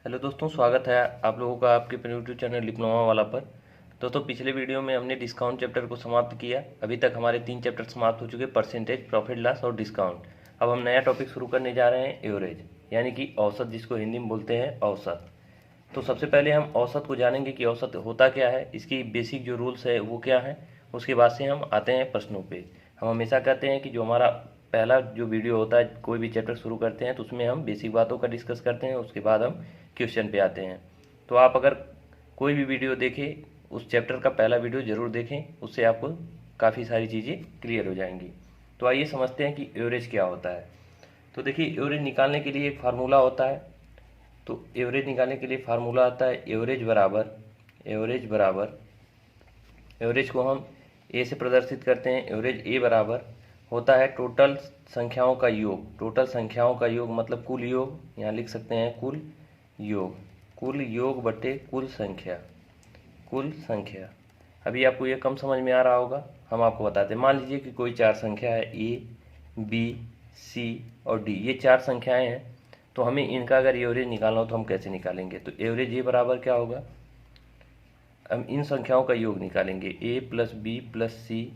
Hello दोस्तों, स्वागत है आप लोगों का आपके अपने यूट्यूब चैनल डिप्लोमा वाला पर। दोस्तों, पिछले वीडियो में हमने डिस्काउंट चैप्टर को समाप्त किया। अभी तक हमारे 3 चैप्टर समाप्त हो चुके, परसेंटेज, प्रॉफिट लॉस और डिस्काउंट। अब हम नया टॉपिक शुरू करने जा रहे हैं, एवरेज, यानी कि औसत, जिसको हिंदी में बोलते हैं औसत। तो सबसे पहले हम औसत को जानेंगे कि औसत होता क्या है, इसकी बेसिक जो रूल्स है वो क्या है। उसके बाद से हम आते हैं प्रश्नों पे। हम हमेशा कहते हैं कि जो हमारा पहला जो वीडियो होता है, कोई भी चैप्टर शुरू करते हैं तो उसमें हम बेसिक बातों का डिस्कस करते हैं, उसके बाद हम क्वेश्चन पे आते हैं। तो आप अगर कोई भी वीडियो देखें, उस चैप्टर का पहला वीडियो ज़रूर देखें, उससे आपको काफ़ी सारी चीज़ें क्लियर हो जाएंगी। तो आइए समझते हैं कि एवरेज क्या होता है। तो देखिए, एवरेज निकालने के लिए एक फार्मूला होता है। तो एवरेज निकालने के लिए फार्मूला आता है एवरेज को हम ए से प्रदर्शित करते हैं। एवरेज ए बराबर होता है टोटल संख्याओं का योग। टोटल संख्याओं का योग मतलब कुल योग, यहाँ लिख सकते हैं कुल योग बटे कुल संख्या। अभी आपको ये कम समझ में आ रहा होगा, हम आपको बताते हैं। मान लीजिए कि कोई 4 संख्या है, ए, बी, सी और डी, ये 4 संख्याएं हैं। तो हमें इनका अगर एवरेज निकालना हो तो हम कैसे निकालेंगे? तो एवरेज ए बराबर क्या होगा, हम इन संख्याओं का योग निकालेंगे, A plus B plus C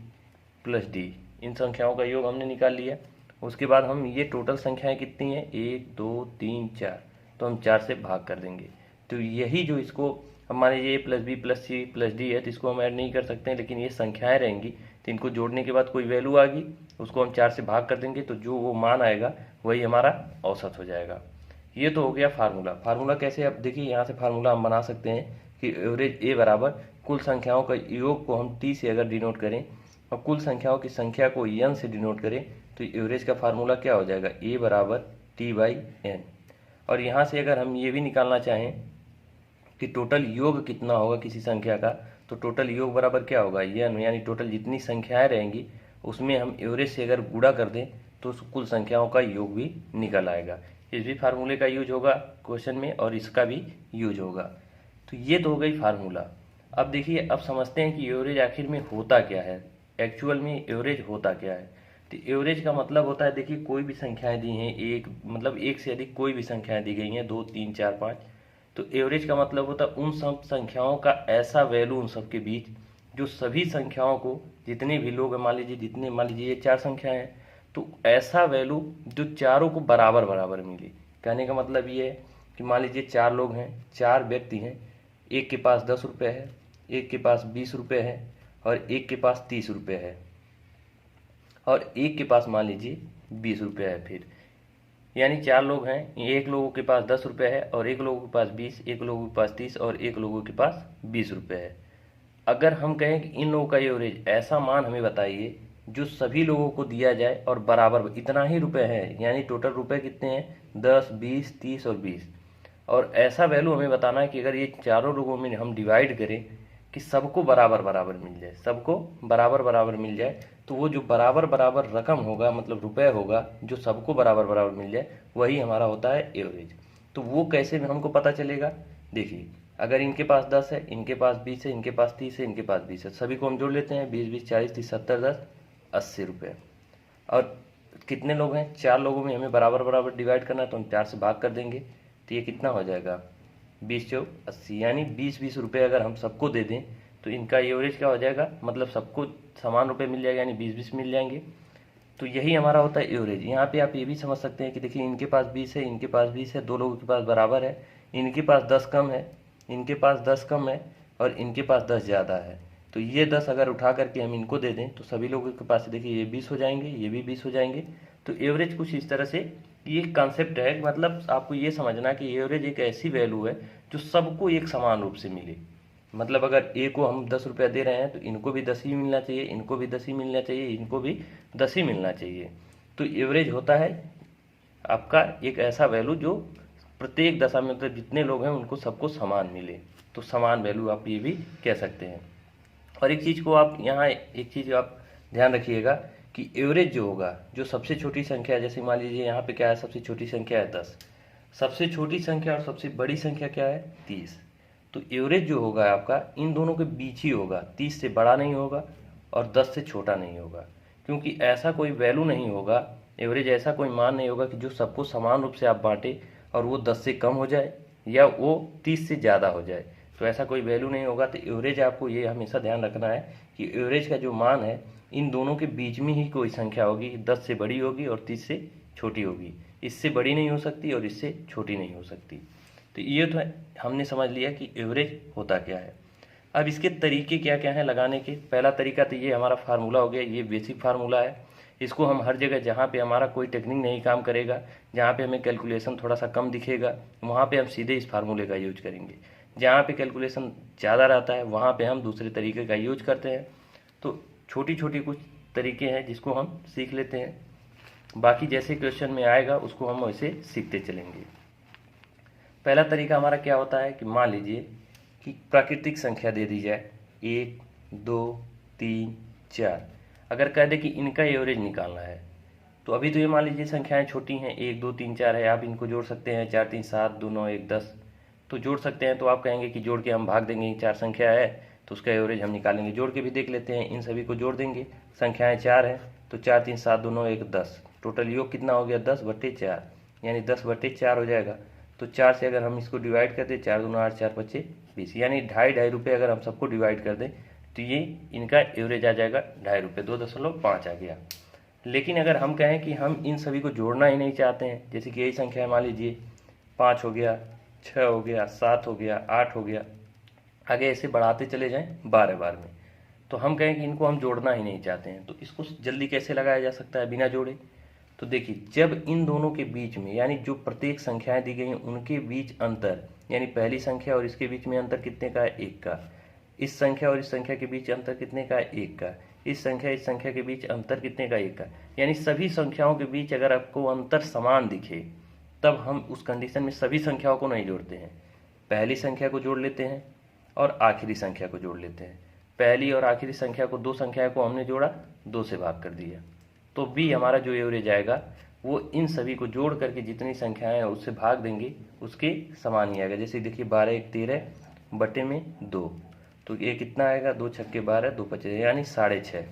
plus D. इन संख्याओं का योग हमने निकाल लिया। उसके बाद हम ये टोटल संख्याएं कितनी हैं, 1 2 3 4, तो हम 4 से भाग कर देंगे। तो यही जो इसको हम मान लीजिए A plus B plus C plus D है, तो इसको हम ऐड नहीं कर सकते हैं, लेकिन ये संख्याएं रहेंगी तो इनको जोड़ने के बाद कोई वैल्यू आ गई, उसको हम 4 से भाग कर देंगे, तो जो वो मान आएगा वही हमारा औसत हो जाएगा। ये तो हो गया फार्मूला कैसे, अब देखिए यहाँ से फार्मूला हम बना सकते हैं कि एवरेज ए बराबर कुल संख्याओं का योग को हम टी से अगर डिनोट करें और कुल संख्याओं की संख्या को एन से डिनोट करें, तो एवरेज का फार्मूला क्या हो जाएगा, ए बराबर टी बाई एन। और यहाँ से अगर हम ये भी निकालना चाहें कि टोटल योग कितना होगा किसी संख्या का, तो टोटल योग बराबर क्या होगा, एन, यानी टोटल जितनी संख्याएं रहेंगी उसमें हम एवरेज से अगर गुणा कर दें तो कुल संख्याओं का योग भी निकल आएगा। इस भी फार्मूले का यूज होगा क्वेश्चन में और इसका भी यूज होगा। तो ये तो हो गई फार्मूला। अब देखिए, अब समझते हैं कि एवरेज आखिर में होता क्या है, एक्चुअल में एवरेज होता क्या है। तो एवरेज का मतलब होता है, देखिए कोई भी संख्याएं दी हैं, एक मतलब एक से अधिक कोई भी संख्याएं दी गई हैं, 2 3 4 5, तो एवरेज का मतलब होता है उन सब संख्याओं का ऐसा वैल्यू उन सब के बीच जो सभी संख्याओं को, जितने भी लोग मान लीजिए ये 4 संख्याएं हैं, तो ऐसा वैल्यू जो चारों को बराबर बराबर मिले। कहने का मतलब ये है कि मान लीजिए 4 लोग हैं, 4 व्यक्ति हैं, एक के पास 10 रुपये है, एक के पास 20 रुपये है और एक के पास 30 रुपये है और एक के पास मान लीजिए 20 रुपये है। फिर यानी 4 लोग हैं, एक लोगों के पास 10 रुपये है और एक लोगों के पास 20, एक लोगों के पास 30 और एक लोगों के पास 20 रुपये है। अगर हम कहें कि इन लोगों का एवरेज, ऐसा मान हमें बताइए जो सभी लोगों को दिया जाए और बराबर इतना ही रुपए है, यानी टोटल रुपए कितने हैं, 10 20 30 और 20। और ऐसा वैल्यू हमें बताना है कि अगर ये चारों लोगों में हम डिवाइड करें कि सबको बराबर बराबर मिल जाए, सबको बराबर बराबर मिल जाए, तो वो जो बराबर बराबर रकम होगा, मतलब रुपए होगा, जो सबको बराबर बराबर मिल जाए, वही हमारा होता है एवरेज। तो वो कैसे हमको पता चलेगा, देखिए अगर इनके पास 10 है, इनके पास 20 है, इनके पास 30 है, इनके पास 20 है, सभी को हम जोड़ लेते हैं, 20 20 40 30 70 10 80 रुपये। और कितने लोग हैं, 4 लोगों में हमें बराबर बराबर डिवाइड करना है, तो हम 4 से भाग कर देंगे, तो ये कितना हो जाएगा, 20 चौक 80, यानी 20 20 रुपये अगर हम सबको दे दें तो इनका एवरेज क्या हो जाएगा, मतलब सबको समान रुपये मिल जाएगा, यानी 20 20 मिल जाएंगे। तो यही हमारा होता है एवरेज। यहाँ पे आप ये भी समझ सकते हैं कि देखिए इनके पास 20 है, इनके पास 20 है, 2 लोगों के पास बराबर है, इनके पास 10 कम है, इनके पास 10 कम है और इनके पास 10 ज़्यादा है। तो ये 10 अगर उठा करके हम इनको दे दें तो सभी लोगों के पास देखिए ये 20 हो जाएंगे, ये भी 20 हो जाएंगे। तो एवरेज कुछ इस तरह से ये कॉन्सेप्ट है, मतलब आपको ये समझना कि एवरेज एक ऐसी वैल्यू है जो सबको एक समान रूप से मिले। मतलब अगर ए को हम 10 रुपया दे रहे हैं तो इनको भी 10 ही मिलना चाहिए, इनको भी 10 ही मिलना चाहिए, इनको भी 10 ही मिलना चाहिए। तो एवरेज होता है आपका एक ऐसा वैल्यू जो प्रत्येक दशा में, मतलब जितने लोग हैं उनको सबको समान मिले, तो समान वैल्यू आप ये भी कह सकते हैं। और एक चीज़ को आप यहाँ एक चीज़ आप ध्यान रखिएगा कि एवरेज जो होगा, जो सबसे छोटी संख्या है, जैसे मान लीजिए यहाँ पे क्या है, सबसे छोटी संख्या है 10, सबसे छोटी संख्या और सबसे बड़ी संख्या क्या है, 30। तो एवरेज जो होगा आपका इन दोनों के बीच ही होगा, 30 से बड़ा नहीं होगा और 10 से छोटा नहीं होगा, क्योंकि ऐसा कोई वैल्यू नहीं होगा, एवरेज ऐसा कोई मान नहीं होगा कि जो सबको समान रूप से आप बांटे और वो 10 से कम हो जाए या वो 30 से ज़्यादा हो जाए, तो ऐसा कोई वैल्यू नहीं होगा। तो एवरेज आपको ये हमेशा ध्यान रखना है कि एवरेज का जो मान है इन दोनों के बीच में ही कोई संख्या होगी, 10 से बड़ी होगी और 30 से छोटी होगी, इससे बड़ी नहीं हो सकती और इससे छोटी नहीं हो सकती। तो ये तो हमने समझ लिया कि एवरेज होता क्या है। अब इसके तरीके क्या क्या हैं लगाने के। पहला तरीका तो ये हमारा फार्मूला हो गया, ये बेसिक फार्मूला है। इसको हम हर जगह जहाँ पे हमारा कोई टेक्निक नहीं काम करेगा, जहाँ पे हमें कैलकुलेशन थोड़ा सा कम दिखेगा, वहाँ पे हम सीधे इस फार्मूले का यूज करेंगे। जहाँ पे कैलकुलेशन ज़्यादा रहता है वहाँ पे हम दूसरे तरीके का यूज करते हैं। तो छोटी छोटी कुछ तरीके हैं जिसको हम सीख लेते हैं, बाकी जैसे क्वेश्चन में आएगा उसको हम वैसे सीखते चलेंगे। पहला तरीका हमारा क्या होता है कि मान लीजिए कि प्राकृतिक संख्या दे दी जाए 1 2 3 4, अगर कह दे कि इनका एवरेज निकालना है, तो अभी तो ये मान लीजिए संख्याएं छोटी हैं, 1 2 3 4 है, आप इनको जोड़ सकते हैं, 4 3 7 2 9 1 10, तो जोड़ सकते हैं। तो आप कहेंगे कि जोड़ के हम भाग देंगे, 4 संख्या है तो उसका एवरेज हम निकालेंगे। जोड़ के भी देख लेते हैं, इन सभी को जोड़ देंगे, संख्याएं 4 हैं तो 4 3 7 2 9 1 10, टोटल योग कितना हो गया 10/4, यानी 10/4 हो जाएगा। तो 4 से अगर हम इसको डिवाइड कर दें, 4 दूना 8 4 5 20, यानी 2.5 रुपये अगर हम सबको डिवाइड कर दें तो ये इनका एवरेज आ जाएगा 2.5 रुपये, 2.5 आ गया। लेकिन अगर हम कहें कि हम इन सभी को जोड़ना ही नहीं चाहते हैं, जैसे कि यही संख्या है, मान लीजिए 5 हो गया, 6 हो गया, 7 हो गया, 8 हो गया, आगे ऐसे बढ़ाते चले जाएं 12 बार में, तो हम कहें कि इनको हम जोड़ना ही नहीं चाहते हैं, तो इसको जल्दी कैसे लगाया जा सकता है बिना जोड़े। तो देखिए, जब इन दोनों के बीच में, यानी जो प्रत्येक संख्याएं दी गई हैं उनके बीच अंतर, यानी पहली संख्या और इसके बीच में अंतर कितने का है 1 का, इस संख्या और इस संख्या के बीच अंतर कितने का है 1 का, इस संख्या के बीच अंतर कितने का 1 का, यानी सभी संख्याओं के बीच अगर आपको अंतर समान दिखे तब हम उस कंडीशन में सभी संख्याओं को नहीं जोड़ते हैं, पहली संख्या को जोड़ लेते हैं और आखिरी संख्या को जोड़ लेते हैं। पहली और आखिरी संख्या को, दो संख्याओं को हमने जोड़ा, 2 से भाग कर दिया, तो भी हमारा जो एवरेज आएगा वो इन सभी को जोड़ करके जितनी संख्याएं हैं उससे भाग देंगे उसके समान ही आएगा। जैसे देखिए 12 1 13 बटे में 2, तो ये कितना आएगा, 2 छक्के 12 2 पचे, यानी 6.5।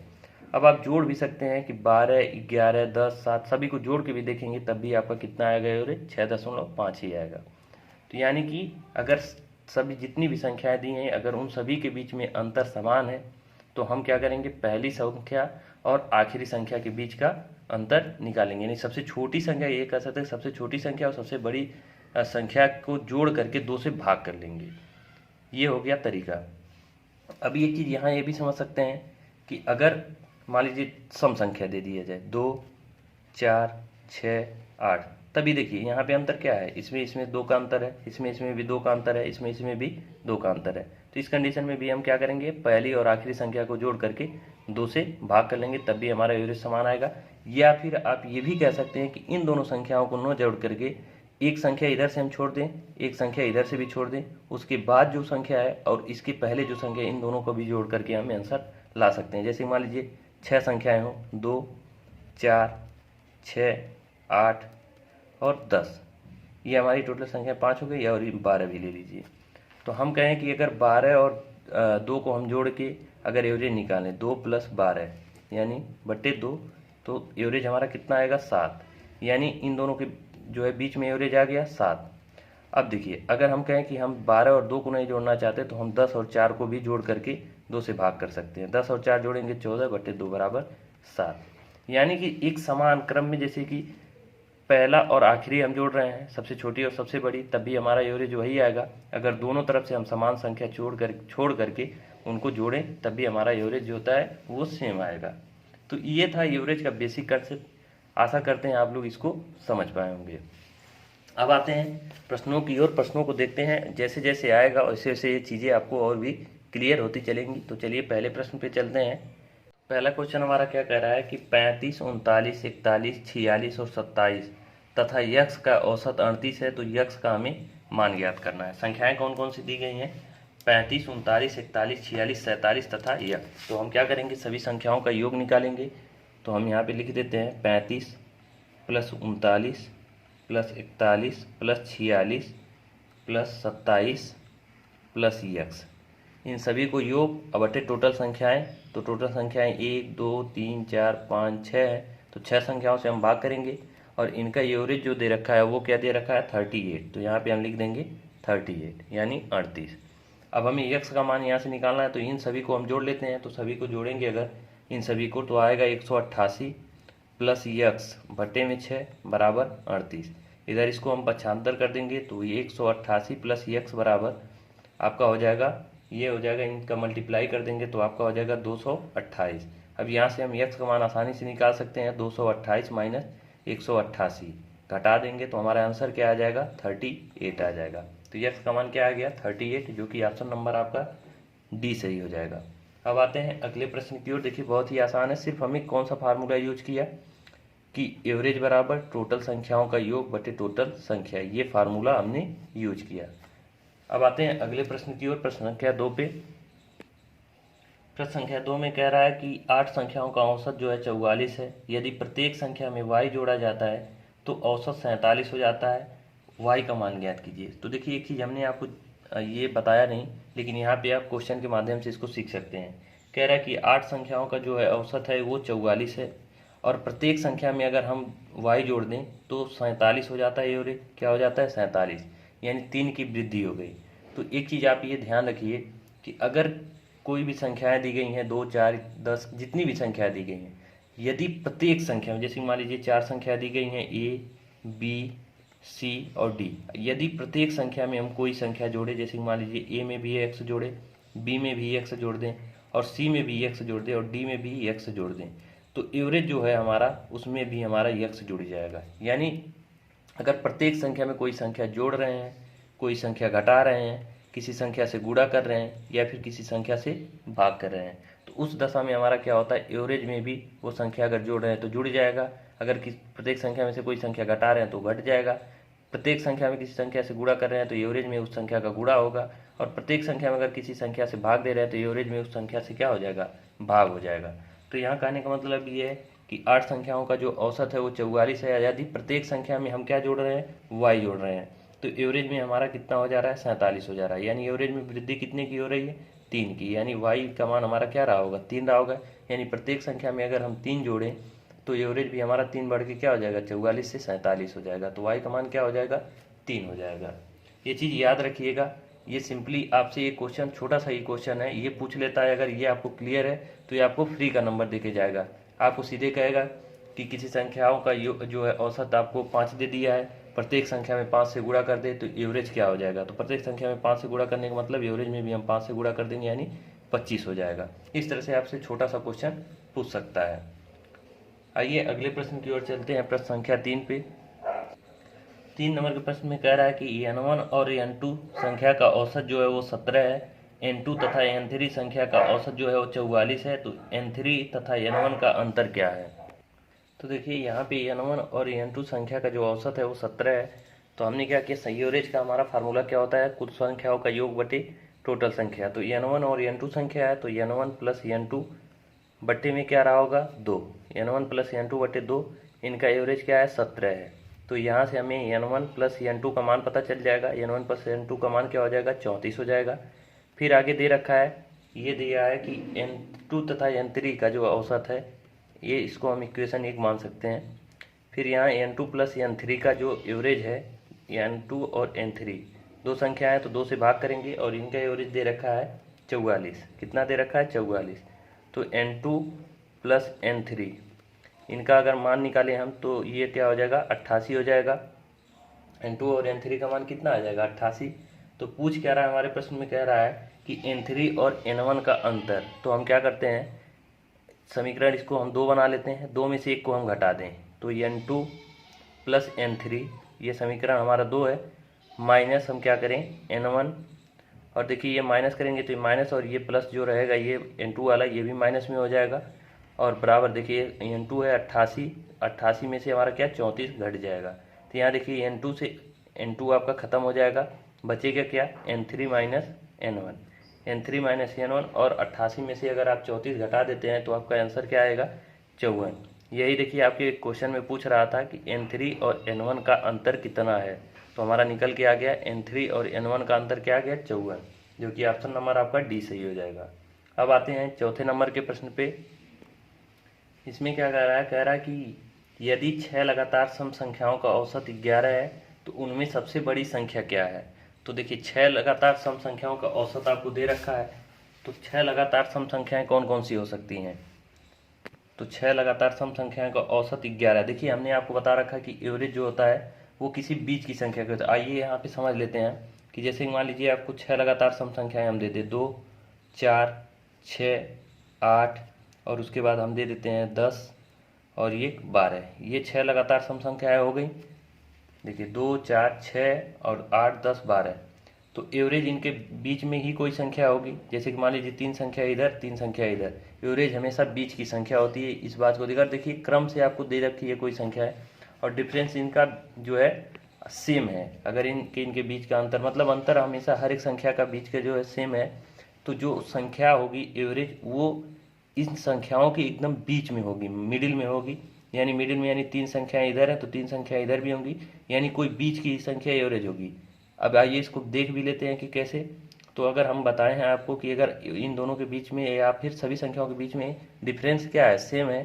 अब आप जोड़ भी सकते हैं कि 12 11 10 7 सभी को जोड़ के भी देखेंगे तब भी आपका कितना आएगा एवरेज, 6.5 ही आएगा। तो यानी कि अगर सभी जितनी भी संख्याएं दी हैं अगर उन सभी के बीच में अंतर समान है तो हम क्या करेंगे, पहली संख्या और आखिरी संख्या के बीच का अंतर निकालेंगे, यानी सबसे छोटी संख्या, ये कह सकते हैं सबसे छोटी संख्या और सबसे बड़ी संख्या को जोड़ करके 2 से भाग कर लेंगे। ये हो गया तरीका। अब ये चीज़ यहाँ ये भी समझ सकते हैं कि अगर मान लीजिए सम संख्या दे दिया जाए 2 4 6 8, तभी देखिए यहाँ पे अंतर क्या है, इसमें 2 का अंतर है, इसमें भी 2 का अंतर है, इसमें भी 2 का अंतर है। तो इस कंडीशन में भी हम क्या करेंगे, पहली और आखिरी संख्या को जोड़ करके 2 से भाग कर लेंगे, तब भी हमारा एवरेज समान आएगा। या फिर आप ये भी कह सकते हैं कि इन दोनों संख्याओं को न जोड़ करके एक संख्या इधर से हम छोड़ दें, एक संख्या इधर से भी छोड़ दें, उसके बाद जो संख्या है और इसके पहले जो संख्या, इन दोनों को भी जोड़ करके हम आंसर ला सकते हैं। जैसे मान लीजिए 6 संख्याएं हों, 2 4 6 8 और 10, ये हमारी टोटल संख्या 5 हो गई, और 12 भी ले लीजिए। तो हम कहें कि अगर 12 और 2 को हम जोड़ के अगर एवरेज निकालें, 2 + 12 यानी बटे 2, तो एवरेज हमारा कितना आएगा 7, यानी इन दोनों के जो है बीच में एवरेज आ गया 7। अब देखिए, अगर हम कहें कि हम 12 और 2 को नहीं जोड़ना चाहते तो हम 10 और 4 को भी जोड़ करके 2 से भाग कर सकते हैं। 10 और 4 जोड़ेंगे 14/2 बराबर 7, यानी कि एक समान क्रम में, जैसे कि पहला और आखिरी हम जोड़ रहे हैं, सबसे छोटी और सबसे बड़ी, तब भी हमारा एवरेज वही आएगा। अगर दोनों तरफ से हम समान संख्या छोड़ करके उनको जोड़ें तब भी हमारा एवरेज जो होता है वो सेम आएगा। तो ये था एवरेज का बेसिक कंसेप्ट। आशा करते हैं आप लोग इसको समझ पाए होंगे। अब आते हैं प्रश्नों की ओर, प्रश्नों को देखते हैं, जैसे जैसे आएगा वैसे वैसे ये चीज़ें आपको और भी क्लियर होती चलेंगी। तो चलिए पहले प्रश्न पे चलते हैं। पहला क्वेश्चन हमारा क्या कह रहा है कि 35 39 41 46 और 27 तथा यक्ष का औसत 38 है, तो यक्ष का हमें मान ज्ञात करना है। संख्याएं कौन कौन सी दी गई हैं, 35 39 41 46 47 तथा यक्ष। तो हम क्या करेंगे, सभी संख्याओं का योग निकालेंगे। तो हम यहाँ पे लिख देते हैं 35 + 39 + 41 + 46 + 27 + यक्ष, इन सभी को योग बटे टोटल संख्याएं। तो टोटल संख्याएं 1 2 3 4 5 6 है, तो 6 संख्याओं से हम भाग करेंगे और इनका एवरेज जो दे रखा है वो क्या दे रखा है 38, तो यहाँ पे हम लिख देंगे 38 यानी 38। अब हमें x का मान यहाँ से निकालना है, तो इन सभी को हम जोड़ लेते हैं। तो सभी को जोड़ेंगे अगर इन सभी को, तो आएगा 188 प्लस x बटे में 6 बराबर 38। इधर इसको हम पक्षांतर कर देंगे, तो ये 188 प्लस x बराबर आपका हो जाएगा, ये हो जाएगा, इनका मल्टीप्लाई कर देंगे तो आपका हो जाएगा 228। अब यहाँ से हम x का मान आसानी से निकाल सकते हैं, 228 माइनस 188 घटा देंगे तो हमारा आंसर क्या आ जाएगा, 38 आ जाएगा। तो x का मान क्या आ गया, 38, जो कि ऑप्शन नंबर आपका डी सही हो जाएगा। अब आते हैं अगले प्रश्न की ओर। देखिए बहुत ही आसान है, सिर्फ हमें कौन सा फार्मूला यूज किया कि एवरेज बराबर टोटल संख्याओं का योग बटे टोटल संख्या, ये फार्मूला हमने यूज किया। अब आते हैं अगले प्रश्न की ओर, प्रश्न संख्या 2 पे। प्रश्न संख्या 2 में कह रहा है कि 8 संख्याओं का औसत जो है 44 है। यदि प्रत्येक संख्या में y जोड़ा जाता है तो औसत 47 हो जाता है। y का मान ज्ञात कीजिए। तो देखिए एक चीज़ हमने आपको ये बताया नहीं, लेकिन यहाँ पे आप क्वेश्चन के माध्यम से इसको सीख सकते हैं। कह रहा है कि 8 संख्याओं का जो है औसत है वो 44 है, और प्रत्येक संख्या में अगर हम y जोड़ दें तो 47 हो जाता है। और क्या हो जाता है, 47, यानी 3 की वृद्धि हो गई। तो एक चीज़ आप ये ध्यान रखिए कि अगर कोई भी संख्याएं दी गई हैं, 2, 4, 10, जितनी भी संख्याएं दी गई हैं, यदि प्रत्येक संख्या में, जैसे मान लीजिए 4 संख्या दी गई हैं, ए, बी, सी और डी, यदि प्रत्येक संख्या में हम कोई संख्या जोड़े, जैसे मान लीजिए ए में भी एक्स जोड़े, बी में भी एक्स जोड़ दें, और सी में भी एक्स जोड़ दें, और डी में भी एक्स जोड़ दें, तो एवरेज जो है हमारा, उसमें भी हमारा एक्स जुड़ जाएगा। यानी अगर प्रत्येक संख्या में कोई संख्या जोड़ रहे हैं, कोई संख्या घटा रहे हैं, किसी संख्या से गुणा कर रहे हैं, या फिर किसी संख्या से भाग कर रहे हैं, तो उस दशा में हमारा क्या होता है, एवरेज में भी वो संख्या अगर जोड़ रहे हैं तो जुड़ जाएगा। अगर प्रत्येक संख्या में से कोई संख्या घटा रहे हैं तो घट जाएगा। प्रत्येक संख्या में किसी संख्या से गुणा कर रहे हैं तो एवरेज में उस संख्या का गुणा होगा। और प्रत्येक संख्या में अगर किसी संख्या से भाग दे रहे हैं तो एवरेज में उस संख्या से क्या हो जाएगा, भाग हो जाएगा। तो यहाँ कहने का मतलब ये है कि 8 संख्याओं का जो औसत है वो 44 है। यदि प्रत्येक संख्या में हम क्या जोड़ रहे हैं, y जोड़ रहे हैं, तो एवरेज में हमारा कितना हो जा रहा है, 47 हो जा रहा है। यानी एवरेज में वृद्धि कितने की हो रही है, 3 की। यानी y का मान हमारा क्या रहा होगा, 3 रहा होगा। यानी प्रत्येक संख्या में अगर हम 3 जोड़ें तो एवरेज भी हमारा 3 बढ़ के क्या हो जाएगा, 44 से 47 हो जाएगा। तो y का मान क्या हो जाएगा, 3 हो जाएगा। ये चीज़ याद रखिएगा। ये सिंपली आपसे ये क्वेश्चन, छोटा सा ही क्वेश्चन है, ये पूछ लेता है। अगर ये आपको क्लियर है तो ये आपको फ्री का नंबर देके जाएगा। आपको सीधे कहेगा कि किसी संख्याओं का जो है औसत आपको 5 दे दिया है, प्रत्येक संख्या में 5 से गुणा कर दे तो एवरेज क्या हो जाएगा। तो प्रत्येक संख्या में 5 से गुणा करने का मतलब एवरेज में भी हम 5 से गुणा कर देंगे, यानी 25 हो जाएगा। इस तरह से आपसे छोटा सा क्वेश्चन पूछ सकता है। आइए अगले प्रश्न की ओर चलते हैं, प्रश्न संख्या 3 पे। 3 नंबर के प्रश्न में कह रहा है कि n1 और n2 संख्या का औसत जो है वो 17 है, n2 तथा n3 संख्या का औसत जो है वो 44 है। तो n3 तथा n1 का अंतर क्या है। तो देखिए यहाँ पे n1 और n2 संख्या का जो औसत है वो 17 है। तो हमने क्या किया, सही एवरेज का हमारा फार्मूला क्या होता है, कुल संख्याओं का योग बटे टोटल संख्या। तो n1 और n2 संख्या है, तो n1 प्लस n2 बटे में क्या रहा होगा, 2। n1 प्लस n2 बटे 2, इनका एवरेज क्या है, 17 है। तो यहाँ से हमें n1 प्लस n2 का मान पता चल जाएगा। n1 प्लस n2 का मान क्या हो जाएगा, 34 हो जाएगा। फिर आगे दे रखा है, ये दिया है कि n2 तथा n3 का जो औसत है, ये इसको हम इक्वेशन 1 मान सकते हैं। फिर यहाँ n2 प्लस n3 का जो एवरेज है, n2 और n3 दो संख्या है तो 2 से भाग करेंगे, और इनका एवरेज दे रखा है 44। कितना दे रखा है, 44। तो n2 प्लस n3 इनका अगर मान निकालें हम तो ये क्या हो जाएगा, 88 हो जाएगा। n2 और n3 का मान कितना आ जाएगा, 88। तो पूछ क्या रहा है हमारे प्रश्न में, कह रहा है कि n3 और n1 का अंतर। तो हम क्या करते हैं, समीकरण इसको हम 2 बना लेते हैं, 2 में से 1 को हम घटा दें तो n2 प्लस n3, ये समीकरण हमारा 2 है, माइनस हम क्या करें n1, और देखिए ये माइनस करेंगे तो ये माइनस, और ये प्लस जो रहेगा ये n2 वाला ये भी माइनस में हो जाएगा, और बराबर देखिए n2 है 88, 88 में से हमारा क्या 34 घट जाएगा। तो यहाँ देखिए n2 से n2 आपका ख़त्म हो जाएगा, बचेगा क्या, n3 minus n1, n3 minus n1, और 88 में से अगर आप 34 घटा देते हैं तो आपका आंसर क्या आएगा, 54। यही देखिए आपके क्वेश्चन में पूछ रहा था कि n3 और n1 का अंतर कितना है। तो हमारा निकल के आ गया n3 और n1 का अंतर क्या आ गया, 54, जो कि ऑप्शन नंबर आपका डी सही हो जाएगा। अब आते हैं चौथे नंबर के प्रश्न पे। इसमें क्या कह रहा है, कह रहा है कि यदि 6 लगातार सम संख्याओं का औसत 11 है तो उनमें सबसे बड़ी संख्या क्या है। तो देखिए 6 लगातार सम संख्याओं का औसत आपको दे रखा है। तो 6 लगातार सम संख्याएं कौन कौन सी हो सकती हैं? तो 6 लगातार सम संख्याओं का औसत 11। देखिए हमने आपको बता रखा कि एवरेज जो होता है वो किसी बीच की संख्या का होता है। आइए यहाँ पे समझ लेते हैं कि जैसे मान लीजिए आपको 6 लगातार सम संख्याएं हम दे दें, 2, 4, 6, 8 और उसके बाद हम दे देते हैं 10 और ये 12। ये 6 लगातार सम संख्याएं हो गई। देखिए 2, 4, 6 और 8, 10, 12। तो एवरेज इनके बीच में ही कोई संख्या होगी। जैसे कि मान लीजिए 3 संख्या इधर, 3 संख्या इधर। एवरेज हमेशा बीच की संख्या होती है। इस बात को देखकर देखिए क्रम से आपको दे रखी है कोई संख्या है और डिफरेंस इनका जो है सेम है। अगर इनके बीच का अंतर, मतलब अंतर हमेशा हर एक संख्या का बीच का जो है सेम है, तो जो संख्या होगी एवरेज वो इन संख्याओं के एकदम बीच में होगी, मिडिल में होगी। यानी मिडिल में यानी 3 संख्याएं इधर है तो 3 संख्याएं इधर भी होंगी, यानी कोई बीच की संख्या एवरेज होगी। अब आइए इसको देख भी लेते हैं कि कैसे। तो अगर हम बताए हैं आपको कि अगर इन दोनों के बीच में या फिर सभी संख्याओं के बीच में डिफरेंस क्या है, सेम है,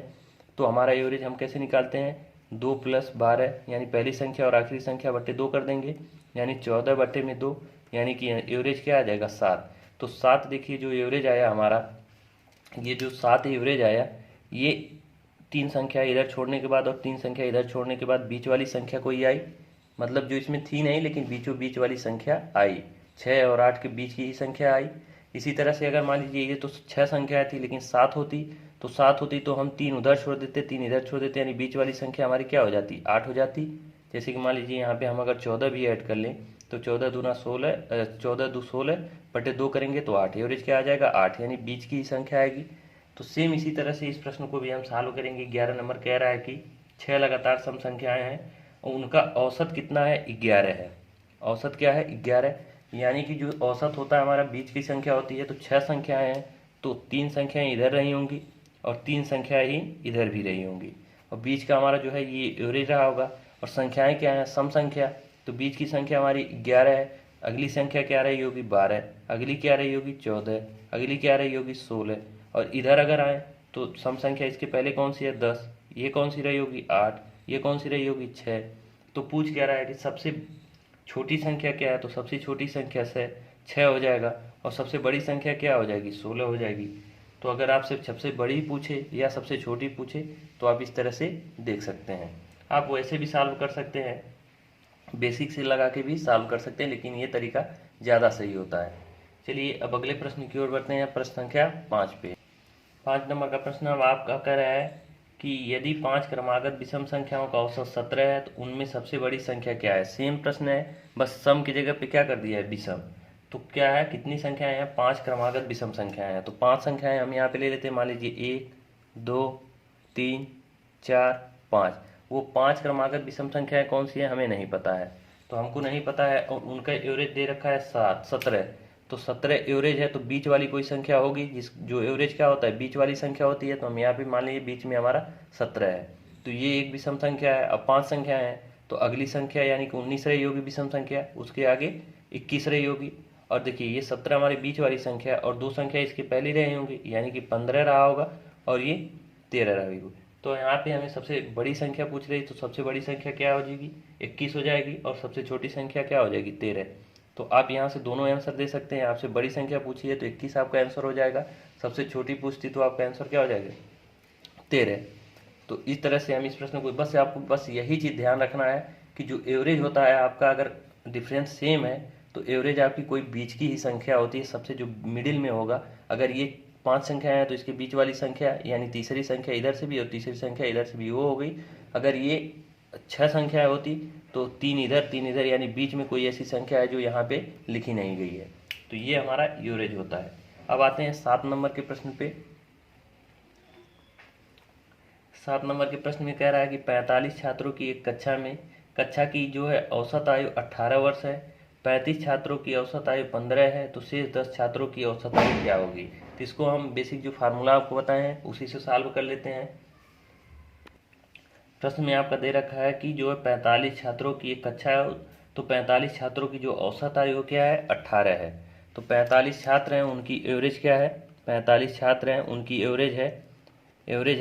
तो हमारा एवरेज हम कैसे निकालते हैं? 2 + 12 यानी पहली संख्या और आखिरी संख्या बटे 2 कर देंगे, यानी 14 बटे में 2, यानी कि एवरेज क्या आ जाएगा? 7। तो 7 देखिए जो एवरेज आया हमारा, ये जो 7 एवरेज आया, ये 3 संख्या इधर छोड़ने के बाद और 3 संख्या इधर छोड़ने के बाद बीच वाली संख्या कोई आई, मतलब जो इसमें थी नहीं लेकिन बीचों बीच वाली संख्या आई। 6 और 8 के बीच की ही संख्या आई। इसी तरह से अगर मान लीजिए ये तो 6 संख्या थी लेकिन 7 होती, तो 7 होती तो हम 3 उधर छोड़ देते, 3 इधर छोड़ देते, यानी बीच वाली संख्या हमारी क्या हो जाती? 8 हो जाती। जैसे कि मान लीजिए यहाँ पे हम अगर 14 भी ऐड कर लें तो 14 दूना 16, 14 दो 16 बटे 2 करेंगे तो 8। एवरेज क्या आ जाएगा? 8, यानी बीच की ही संख्या आएगी। तो सेम इसी तरह से इस प्रश्न को भी हम सॉल्व करेंगे। 11 नंबर कह रहा है कि 6 लगातार सम संख्याएं हैं और उनका औसत कितना है? 11 है। औसत क्या है? 11। यानी कि जो औसत होता है हमारा बीच की संख्या होती है, तो 6 संख्याएं हैं तो 3 संख्याएं इधर रही होंगी और 3 संख्याएं ही इधर भी रही होंगी और बीच का हमारा जो है ये एवरेज रहा होगा। और संख्याएं क्या हैं? सम संख्या। तो बीच की संख्या हमारी 11 है, अगली संख्या क्या रही होगी? 12, अगली क्या रही होगी? 14, अगली क्या रही होगी? 16। और इधर अगर आए तो सम संख्या इसके पहले कौन सी है? 10, ये कौन सी रही होगी? 8, ये कौन सी रही होगी? 6। तो पूछ क्या रहा है कि सबसे छोटी संख्या क्या है? तो सबसे छोटी संख्या से 6 हो जाएगा और सबसे बड़ी संख्या क्या हो जाएगी? 16 हो जाएगी। तो अगर आपसे सबसे बड़ी पूछे या सबसे छोटी पूछे तो आप इस तरह से देख सकते हैं। आप वैसे भी सॉल्व कर सकते हैं, बेसिक से लगा के भी सॉल्व कर सकते हैं, लेकिन ये तरीका ज़्यादा सही होता है। चलिए अब अगले प्रश्न की ओर बढ़ते हैं। प्रश्न संख्या 5 पे 5 नंबर का प्रश्न अब आपका कह रहा है कि यदि 5 क्रमागत विषम संख्याओं का औसत 17 है तो उनमें सबसे बड़ी संख्या क्या है? सेम प्रश्न है, बस सम की जगह पे क्या कर दिया है? विषम। तो क्या है? कितनी संख्याएं हैं? 5 क्रमागत विषम संख्याएं हैं। तो 5 संख्याएं हम यहाँ पे ले लेते हैं। मान लीजिए 1, 2, 3, 4, 5। वो 5 क्रमागत विषम संख्याएं कौन सी है हमें नहीं पता है, तो हमको नहीं पता है और उनका एवरेज दे रखा है 17। तो 17 एवरेज है तो बीच वाली कोई संख्या होगी जिस जो एवरेज क्या होता है? बीच वाली संख्या होती है। तो हम यहाँ पे मान लीजिए बीच में हमारा 17 है, तो ये एक विषम संख्या है। अब 5 संख्या है तो अगली संख्या यानी कि 19 रही होगी विषम संख्या, उसके आगे 21 रही होगी। और देखिए ये 17 हमारी बीच वाली संख्या और 2 संख्या इसके पहले रही होंगी, यानी कि 15 रहा होगा और ये 13 रही होगी। तो यहाँ पे हमें सबसे बड़ी संख्या पूछ रही है, तो सबसे बड़ी संख्या क्या हो जाएगी? 21 हो जाएगी और सबसे छोटी संख्या क्या हो जाएगी? 13। तो आप यहाँ से दोनों आंसर दे सकते हैं। आपसे बड़ी संख्या पूछी है तो 21 आपका आंसर हो जाएगा, सबसे छोटी पूछती तो आपका आंसर क्या हो जाएगा? 13। तो इस तरह से हम इस प्रश्न को बस आपको बस यही चीज़ ध्यान रखना है कि जो एवरेज होता है आपका, अगर डिफरेंस सेम है तो एवरेज आपकी कोई बीच की ही संख्या होती है, सबसे जो मिडिल में होगा। अगर ये 5 संख्या है तो इसके बीच वाली संख्या यानी तीसरी संख्या इधर से भी और तीसरी संख्या इधर से भी वो हो गई। अगर ये 6 संख्या होती तो 3 इधर 3 इधर, यानी बीच में कोई ऐसी संख्या है जो यहाँ पे लिखी नहीं गई है। तो ये हमारा एवरेज होता है। अब आते हैं 7 नंबर के प्रश्न पे। 7 नंबर के प्रश्न में कह रहा है कि 45 छात्रों की एक कक्षा की जो है औसत आयु 18 वर्ष है, 35 छात्रों की औसत आयु 15 है, तो शेष 10 छात्रों की औसत आयु क्या होगी? तो इसको हम बेसिक जो फार्मूला आपको बताए हैं उसी से सॉल्व कर लेते हैं। प्रश्न में आपका दे रखा है कि जो है 45 छात्रों की एक कक्षा है, तो 45 छात्रों की जो औसत आयु क्या है? 18 है। तो 45 छात्र हैं, उनकी एवरेज क्या है? 45 छात्र हैं, उनकी एवरेज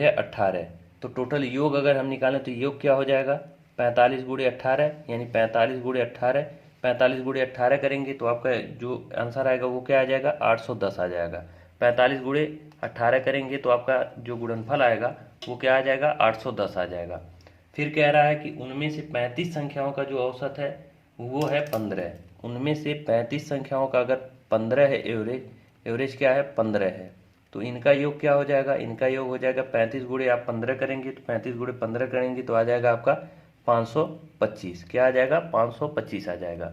है 18। तो टोटल योग अगर हम निकालें तो योग क्या हो जाएगा? 45 × 18 यानी 45 × 18 45 गुणे 18 करेंगे तो आपका जो आंसर आएगा वो क्या आ जाएगा, 810 आ जाएगा। 45 गुणे 18 करेंगे तो आपका जो गुणनफल आएगा वो क्या आ जाएगा, 810 आ जाएगा। फिर कह रहा है कि उनमें से 35 संख्याओं का जो औसत है वो है 15। उनमें से 35 संख्याओं का अगर 15 है एवरेज, एवरेज क्या है 15 है, तो इनका योग क्या हो जाएगा, इनका योग हो जाएगा 35 गुणे आप 15 करेंगे तो 35 गुणे 15 करेंगे तो आ जाएगा आपका 525। क्या आ जाएगा, 525 आ जाएगा।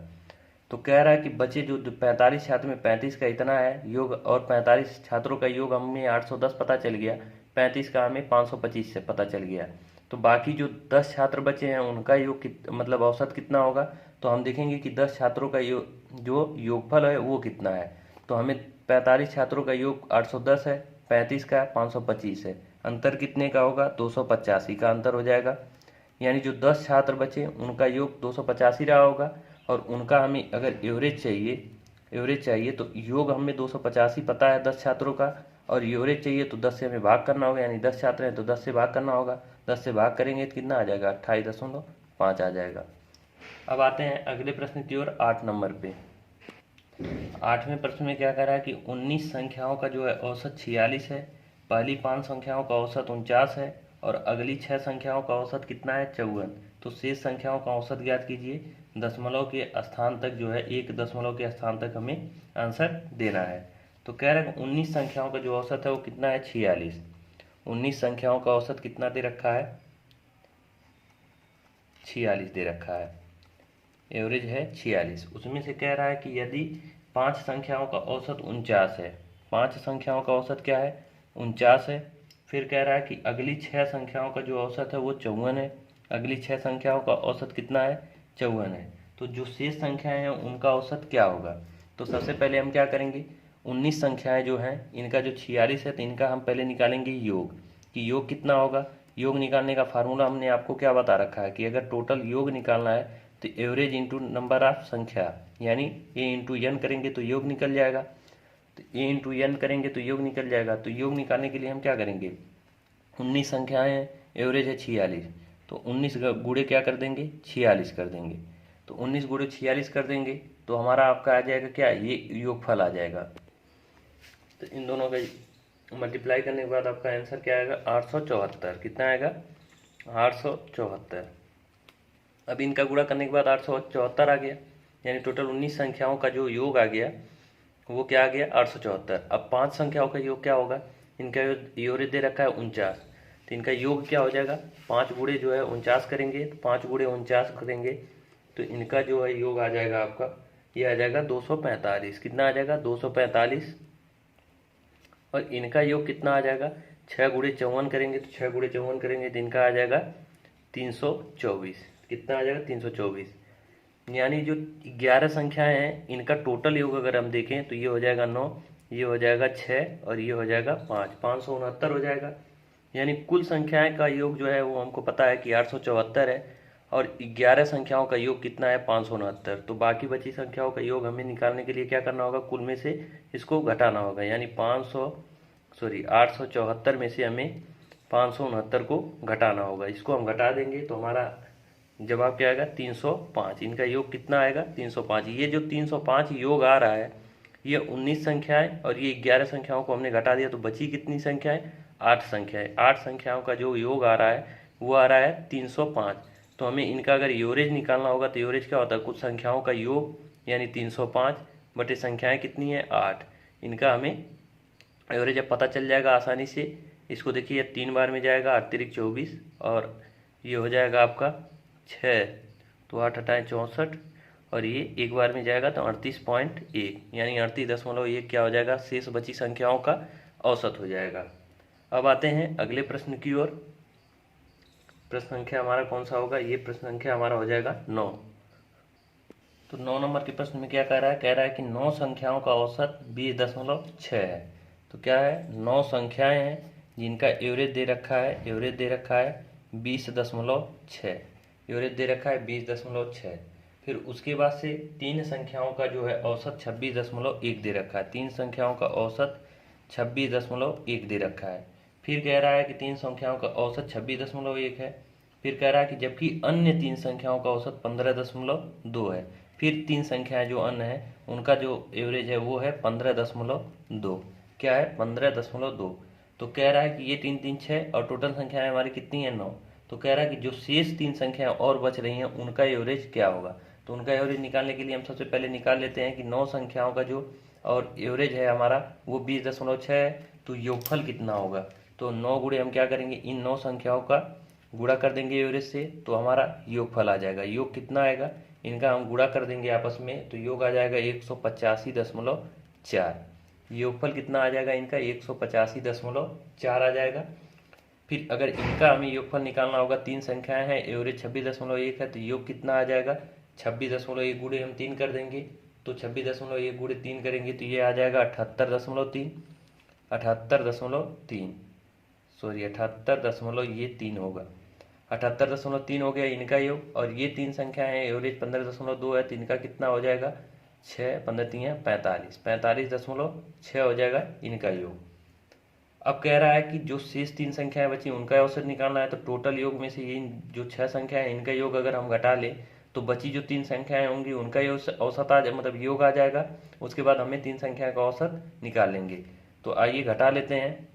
तो कह रहा है कि बचे जो 45 छात्र में 35 का इतना है योग, और 45 छात्रों का योग हमें 810 पता चल गया, 35 का हमें 525 से पता चल गया। तो बाकी जो 10 छात्र बचे हैं उनका योग मतलब औसत कितना होगा, तो हम देखेंगे कि 10 छात्रों का जो योगफल है वो कितना है। तो हमें 45 छात्रों का योग 810 है, 35 का 525 है, अंतर कितने का होगा, 285 का अंतर हो जाएगा। यानी जो 10 छात्र बचे उनका योग 285 रहा होगा, और उनका हमें अगर एवरेज चाहिए तो योग हमें 285 पता है 10 छात्रों का, और एवरेज चाहिए तो 10 से हमें भाग करना होगा, यानी 10 छात्र हैं तो 10 से भाग करना होगा। 10 से भाग करेंगे तो कितना आ जाएगा, 28.5 आ जाएगा। अब आते हैं अगले प्रश्न की ओर, 8 नंबर पे। 8वें प्रश्न में क्या कह रहा है कि 19 संख्याओं का जो है औसत 46 है, पहली 5 संख्याओं का औसत 49 है, और अगली 6 संख्याओं का औसत कितना है, 54। तो शेष संख्याओं का औसत ज्ञात कीजिए। दशमलव के स्थान तक जो है, एक दशमलव के स्थान तक हमें आंसर देना है। तो कह रहा है कि 19 संख्याओं का जो औसत है वो कितना है, 46। 19 संख्याओं का औसत कितना दे रखा है, 46 दे रखा है, एवरेज है 46। उसमें से कह रहा है कि यदि 5 संख्याओं का औसत 49 है, 5 संख्याओं का औसत क्या है, 49 है। फिर कह रहा है कि अगली 6 संख्याओं का जो औसत है वो 54 है, अगली 6 संख्याओं का औसत कितना है, 54 है। तो जो शेष संख्याएं हैं उनका औसत क्या होगा। तो सबसे पहले हम क्या करेंगे, 19 संख्याएं जो हैं इनका जो 46 है तो इनका हम पहले निकालेंगे योग, कि योग कितना होगा। योग निकालने का फार्मूला हमने आपको क्या बता रखा है कि अगर टोटल योग निकालना है तो एवरेज इंटू नंबर ऑफ संख्या, यानी ए इंटू एन करेंगे तो योग निकल जाएगा। तो ए इंटू एन करेंगे तो योग निकल जाएगा। तो योग निकालने के लिए हम क्या करेंगे, 19 संख्याएं हैं, एवरेज है 46, तो 19 गुणे क्या कर देंगे, 46 कर देंगे। तो 19 गुणे 46 कर देंगे तो हमारा आपका आ जाएगा क्या, ये योगफल आ जाएगा। तो इन दोनों का मल्टीप्लाई करने के बाद आपका आंसर क्या आएगा, 874। कितना आएगा, 874। अब इनका गुणा करने के बाद 874 आ गया, यानी टोटल 19 संख्याओं का जो योग आ गया वो क्या आ गया, 874। अब 5 संख्याओं का योग क्या होगा, इनका एवरेज दे रखा है 49, तो इनका योग क्या हो जाएगा, 5 गुणे जो है 49 करेंगे, तो 5 गुणे 49 करेंगे तो इनका जो है योग आ जाएगा आपका, ये आ जाएगा 245। कितना आ जाएगा, 245। और इनका योग कितना आ जाएगा, 6 गुणे 54 करेंगे, तो 6 गुणे 54 करेंगे तो इनका आ जाएगा 324। कितना आ जाएगा, 324। यानी जो 11 संख्याएं हैं इनका टोटल योग अगर हम देखें तो ये हो जाएगा 9, ये हो जाएगा 6 और ये हो जाएगा 5, 569 हो जाएगा। यानी कुल संख्याएं का योग जो है वो हमको पता है कि 874 है, और 11 संख्याओं का योग कितना है, 569। तो बाकी बची संख्याओं का योग हमें निकालने के लिए क्या करना होगा, कुल में से इसको घटाना होगा, यानी 874 में से हमें 569 को घटाना होगा। इसको हम घटा देंगे तो हमारा जवाब क्या आएगा, 305। इनका योग कितना आएगा, 305। ये जो 305 योग आ रहा है ये 19 संख्याएं और ये 11 संख्याओं को हमने घटा दिया तो बची कितनी संख्याएं, 8 संख्याएं। 8 संख्याओं का जो योग आ रहा है वो आ रहा है 305। तो हमें इनका अगर एवरेज निकालना होगा तो एवरेज क्या होता है, कुछ संख्याओं का योग, यानी 305 बटे संख्याएं कितनी है, 8। इनका हमें एवरेज अब पता चल जाएगा आसानी से। इसको देखिए 3 बार में जाएगा, 8 तिरिक 24, और ये हो जाएगा आपका 6, तो 8 हटाएँ 64, और ये एक बार में जाएगा तो 38.1, यानी 38.1 क्या हो जाएगा, शेष बची संख्याओं का औसत हो जाएगा। अब आते हैं अगले प्रश्न की ओर। प्रश्न संख्या हमारा कौन सा होगा, ये प्रश्न संख्या हमारा हो जाएगा 9। तो 9 नंबर के प्रश्न में क्या कह रहा है, कह रहा है कि 9 संख्याओं का औसत 20.6 है। तो क्या है, 9 संख्याएं हैं जिनका एवरेज दे रखा है, एवरेज दे रखा है 20.6, एवरेज दे रखा है 20.6। फिर उसके बाद से 3 संख्याओं का जो है औसत 26.1 दे रखा है, 3 संख्याओं का औसत 26.1 दे रखा है। फिर कह रहा है कि 3 संख्याओं का औसत 26.1 है। फिर कह रहा है कि जबकि अन्य 3 संख्याओं का औसत 15.2 है। फिर 3 संख्याएं जो अन्य हैं उनका जो एवरेज है वो है 15.2। क्या है? 15.2। तो कह रहा है कि ये 3 3 6 और टोटल संख्याएं हमारी कितनी है? 9। तो कह रहा है कि जो शेष 3 संख्याएं और बच रही हैं उनका एवरेज क्या होगा। तो उनका एवरेज निकालने के लिए हम सबसे पहले निकाल लेते हैं कि 9 संख्याओं का जो और एवरेज है हमारा वो 20.6 है। तो योगफल कितना होगा? तो 9 गुणे हम क्या करेंगे, इन 9 संख्याओं का गुणा कर देंगे एवरेज से, तो हमारा योगफल आ जाएगा। योग कितना आएगा? इनका हम गुणा कर देंगे आपस में, तो योग आ जाएगा 185.4। योगफल कितना आ जाएगा इनका? 185.4 आ जाएगा। फिर अगर इनका हमें योगफल निकालना होगा, 3 संख्याएं हैं, एवरेज 26.1 है, तो योग कितना आ जाएगा? 26.1 गुणे हम 3 कर देंगे, तो 26.1 गुणे 3 करेंगे तो ये आ जाएगा 78.3। 78.3 सॉरी 78.3 होगा। 78.3 हो गया इनका योग। और ये 3 संख्याएं हैं, एवरेज 15.2 है, तो इनका कितना हो जाएगा? 6 15 3 45। 45.6 हो जाएगा इनका योग। अब कह रहा है कि जो शेष 3 संख्याएं बची उनका औसत निकालना है। तो टोटल योग में से ये जो 6 संख्याएं हैं इनका योग अगर हम घटा लें तो बची जो 3 संख्याएं होंगी उनका औसत मतलब योग आ जाएगा। उसके बाद हमें 3 संख्या का औसत निकाल लेंगे। तो आइए घटा लेते हैं।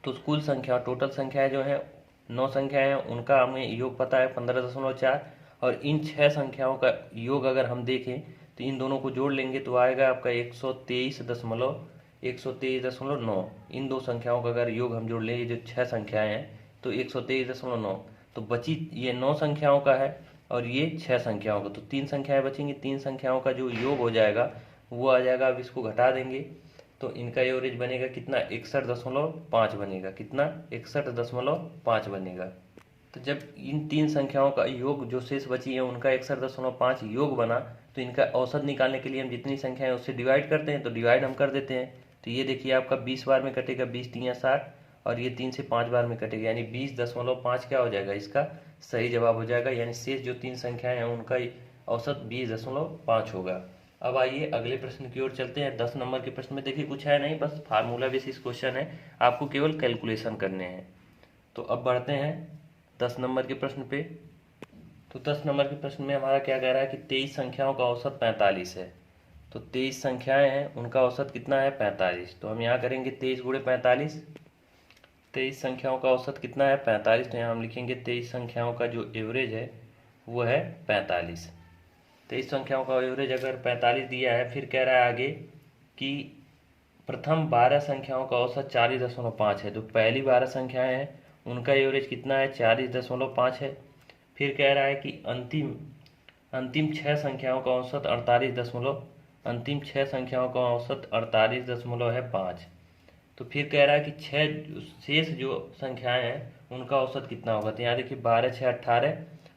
तो कुल संख्या टोटल संख्याएं जो है 9 संख्याएं हैं, उनका हमें योग पता है 15.4। और इन 6 संख्याओं का योग अगर हम देखें तो इन दोनों को जोड़ लेंगे तो आएगा आपका 123.9। इन दो संख्याओं का अगर योग हम जोड़ लें, ये जो 6 संख्याएं हैं, तो 123.9। तो बची ये 9 संख्याओं का है और ये 6 संख्याओं का, तो 3 संख्याएं बचेंगी। 3 संख्याओं का जो योग हो जाएगा वो आ जाएगा। अब इसको घटा देंगे तो इनका एवरेज बनेगा कितना? 61.5 बनेगा। कितना? 61.5 बनेगा। तो जब इन 3 संख्याओं का योग जो शेष बची है उनका 61.5 योग बना, तो इनका औसत निकालने के लिए हम जितनी संख्या है उससे डिवाइड करते हैं। तो डिवाइड हम कर देते हैं, तो ये देखिए आपका 20 बार में कटेगा, 20 3 60, और ये 3 से 5 बार में कटेगा, यानी 20.5 क्या हो जाएगा? इसका सही जवाब हो जाएगा। यानी शेष जो 3 संख्याएं हैं उनका औसत 20.5 होगा। अब आइए अगले प्रश्न की ओर चलते हैं। 10 नंबर के प्रश्न में देखिए कुछ है नहीं, बस फार्मूला बेसिस क्वेश्चन है, आपको केवल कैलकुलेशन करने हैं। तो अब बढ़ते हैं 10 नंबर के प्रश्न पे। तो 10 नंबर के प्रश्न में हमारा क्या कह रहा है कि 23 संख्याओं का औसत 45 है। तो 23 संख्याएं हैं, उनका औसत कितना है? 45। तो हम यहाँ करेंगे 23 गुणे 45। 23 संख्याओं का औसत कितना है? 45। तो यहाँ हम लिखेंगे 23 संख्याओं का जो एवरेज है वो है 45। 23 संख्याओं का एवरेज अगर 45 दिया है, फिर कह रहा है आगे कि प्रथम 12 संख्याओं का औसत 40.5 है। तो पहली 12 संख्याएं हैं उनका एवरेज कितना है? 40.5 है। फिर कह रहा है कि अंतिम 6 संख्याओं का औसत 48.5। तो फिर कह रहा है कि 6 शेष जो संख्याएं हैं उनका औसत कितना होगा। तो यहाँ देखिए 12 6 18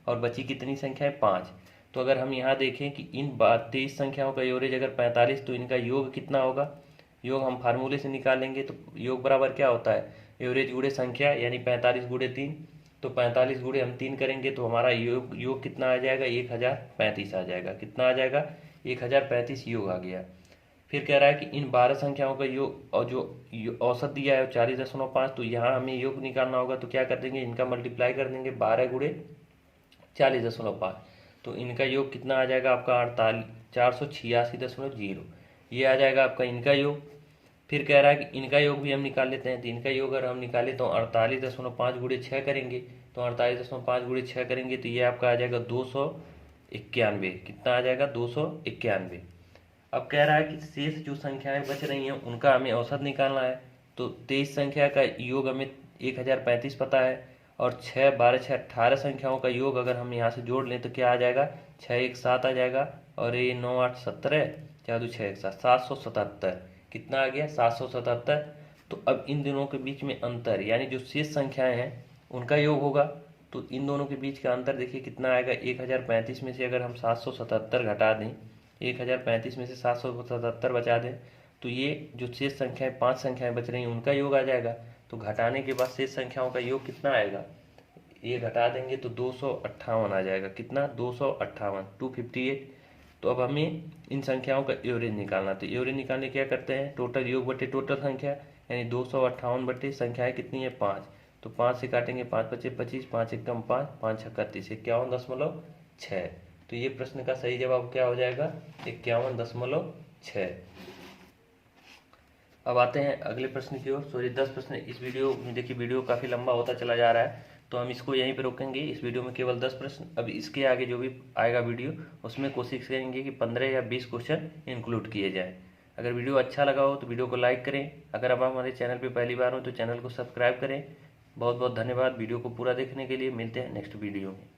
और बची कितनी संख्या है? 5। तो अगर हम यहाँ देखें कि इन 23 संख्याओं का एवरेज अगर 45, तो इनका योग कितना होगा? योग हम फार्मूले से निकालेंगे। तो योग बराबर क्या होता है? एवरेज गुणे संख्या, यानी 45 गुणे 3। तो 45 गुणे हम 3 करेंगे तो हमारा योग कितना आ जाएगा? 1035 आ जाएगा। कितना आ जाएगा? 1035 योग आ गया। फिर कह रहा है कि इन 12 संख्याओं का योग और जो औसत दिया है 40.5। तो यहाँ हमें योग निकालना होगा, तो क्या कर देंगे? इनका मल्टीप्लाई कर देंगे 12 गुणे 40.5। तो इनका योग कितना आ जाएगा आपका? 486.0। ये आ जाएगा आपका इनका योग। फिर कह रहा है कि इनका योग भी हम निकाल लेते हैं। तो इनका योग अगर हम निकाले तो 48.5 गुणे 6 करेंगे। तो 48.5 गुणे 6 करेंगे तो ये आपका आ जाएगा 291। कितना आ जाएगा? 291। अब कह रहा है कि शेष जो संख्याएं बच रही हैं उनका हमें औसत निकालना है। तो 23 संख्या का योग हमें 1035 पता है, और 6 12 6 18 संख्याओं का योग अगर हम यहाँ से जोड़ लें तो क्या आ जाएगा? 6 1 7 आ जाएगा, और ये 9 8 17, 4 2 6 1 7, 777। कितना आ गया? 777। तो अब इन दोनों के बीच में अंतर, यानी जो शेष संख्याएं हैं उनका योग होगा। तो इन दोनों के बीच का अंतर देखिए कितना आएगा? 1035 में से अगर हम 777 घटा दें, 1035 में से 777 बचा दें, तो ये जो शेष संख्याएं 5 संख्याएं बच रही हैं उनका योग आ जाएगा। तो घटाने के बाद शेष संख्याओं का योग कितना आएगा? ये घटा देंगे तो 258 आ जाएगा। कितना? 258, 258। तो अब हमें इन संख्याओं का एवरेज निकालना। तो एवरेज निकालने क्या करते हैं? टोटल योग बटे टोटल संख्या, यानी 258 बटे संख्याएं कितनी है? 5। तो 5 से काटेंगे 5 बचे 25, 5 एकम 5, 5 छक्का 30, 51.6। तो ये प्रश्न का सही जवाब क्या हो जाएगा? 51.6। अब आते हैं अगले प्रश्न की ओर। सॉरी 10 प्रश्न इस वीडियो में। देखिए वीडियो काफ़ी लंबा होता चला जा रहा है, तो हम इसको यहीं पे रोकेंगे। इस वीडियो में केवल 10 प्रश्न। अब इसके आगे जो भी आएगा वीडियो, उसमें कोशिश करेंगे कि 15 या 20 क्वेश्चन इंक्लूड किए जाए। अगर वीडियो अच्छा लगा हो तो वीडियो को लाइक करें। अगर आप हमारे चैनल पर पहली बार हो तो चैनल को सब्सक्राइब करें। बहुत बहुत धन्यवाद वीडियो को पूरा देखने के लिए। मिलते हैं नेक्स्ट वीडियो में।